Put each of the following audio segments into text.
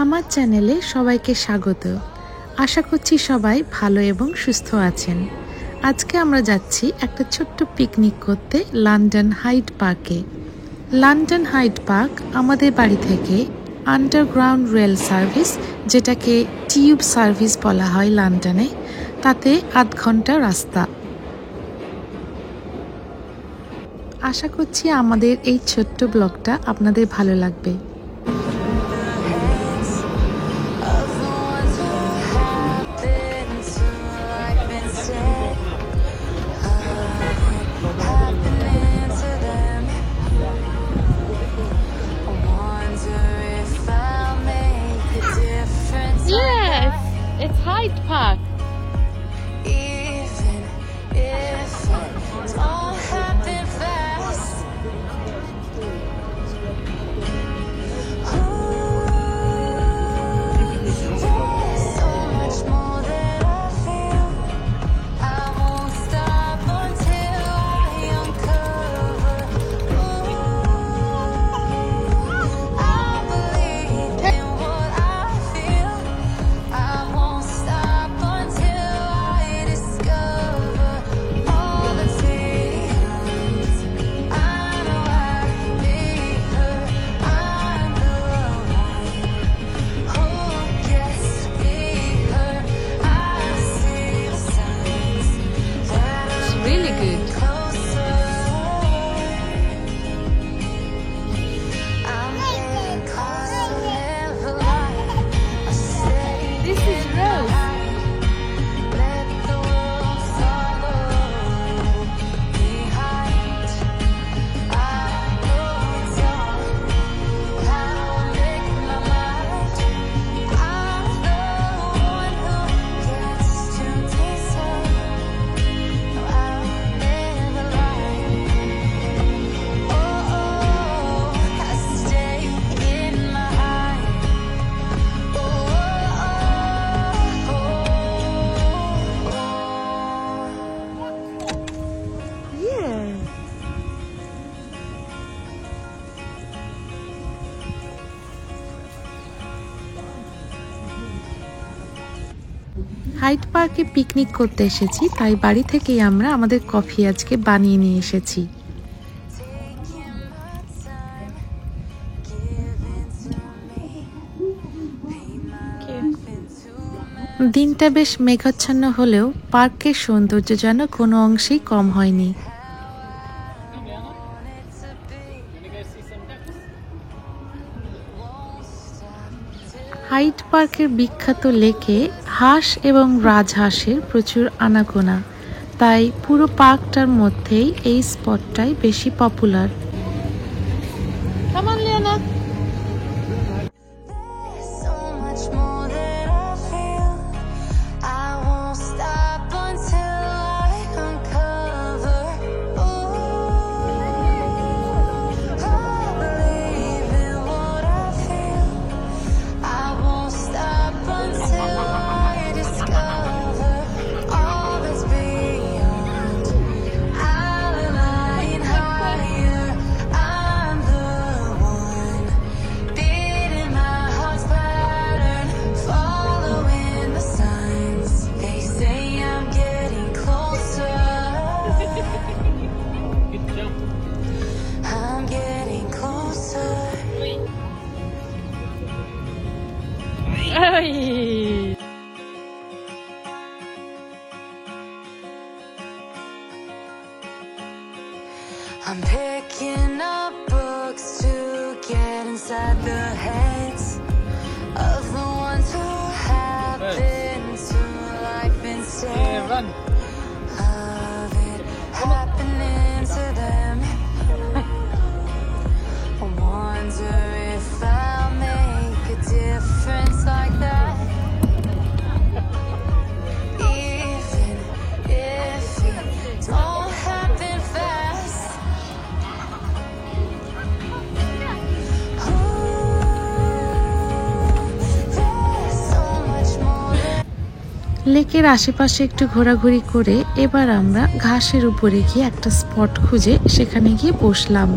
আমার চ্যানেলে সবাইকে স্বাগত। আশা করছি সবাই ভালো এবং সুস্থ আছেন। আজকে আমরা যাচ্ছি একটা ছোট্ট পিকনিক করতে লন্ডন হাইড পার্কে। লন্ডন হাইড পার্ক আমাদের বাড়ি থেকে আন্ডারগ্রাউন্ড রেল সার্ভিস, যেটাকে টিউব সার্ভিস বলা হয় লন্ডনে, তাতে আধ ঘন্টা রাস্তা। আশা করছি আমাদের এই ছোট্ট ব্লগটা আপনাদের ভালো লাগবে। Yes, it's Hyde Park. হাইড পার্কে পিকনিক করতে এসেছি, তাই বাড়ি থেকেই আমরা আমাদের কফি আজকে বানিয়ে নিয়ে এসেছি। দিনটা বেশ মেঘাচ্ছন্ন হলেও পার্কের সৌন্দর্য যেন কোনো অংশেই কম হয়নি। হাইড পার্কের বিখ্যাত লেকে হাঁস এবং রাজহাঁসের প্রচুর আনাগোনা, তাই পুরো পার্কটার মধ্যেই এই স্পটটাই বেশি popular. I'm picking up books to get inside the heads of the ones who happen to life instead of it happening to them. I wonder if I'll make a difference like that. Even if it don't happen fast. লেকের আশেপাশে একটু ঘোরাঘুরি করে এবার আমরা ঘাসের উপরে গিয়ে একটা স্পট খুঁজে সেখানে গিয়ে বসলাম।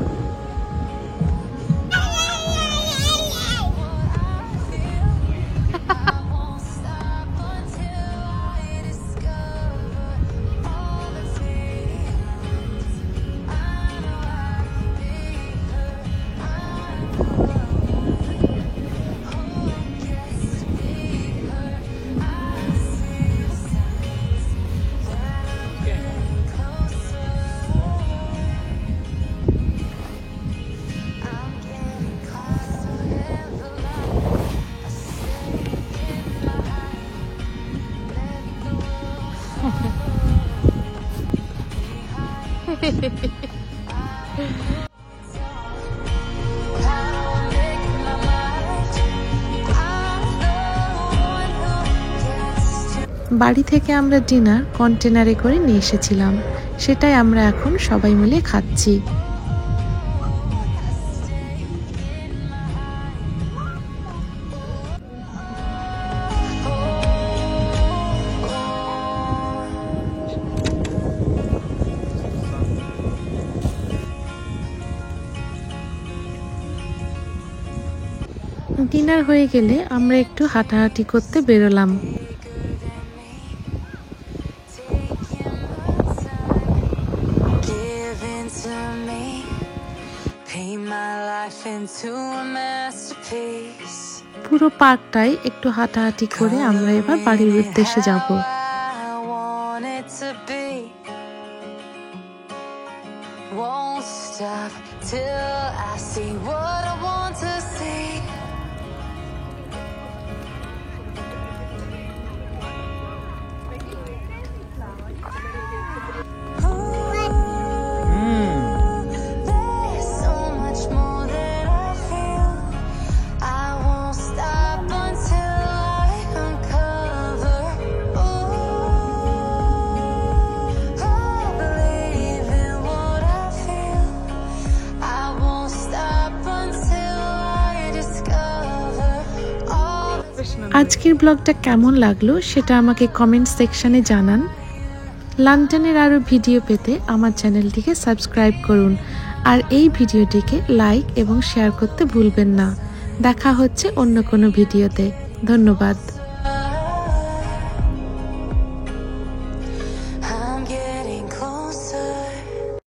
বাড়ি থেকে আমরা ডিনার কন্টেনারে করে নিয়ে এসেছিলাম, সেটাই আমরা এখন সবাই মিলে খাচ্ছি। ডিনার হয়ে গেলে আমরা একটু হাঁটাহাঁটি করতে বেরোলাম। পুরো পার্কটাই একটু হাঁটাহাঁটি করে আমরা এবার বাড়ির উদ্দেশ্যে যাব। আজকের ব্লগটা কেমন লাগলো সেটা আমাকে কমেন্ট সেকশনে জানান। লন্ডনের আরও ভিডিও পেতে আমার চ্যানেলটিকে সাবস্ক্রাইব করুন আর এই ভিডিওটিকে লাইক এবং শেয়ার করতে ভুলবেন না। দেখা হচ্ছে অন্য কোনো ভিডিওতে। ধন্যবাদ।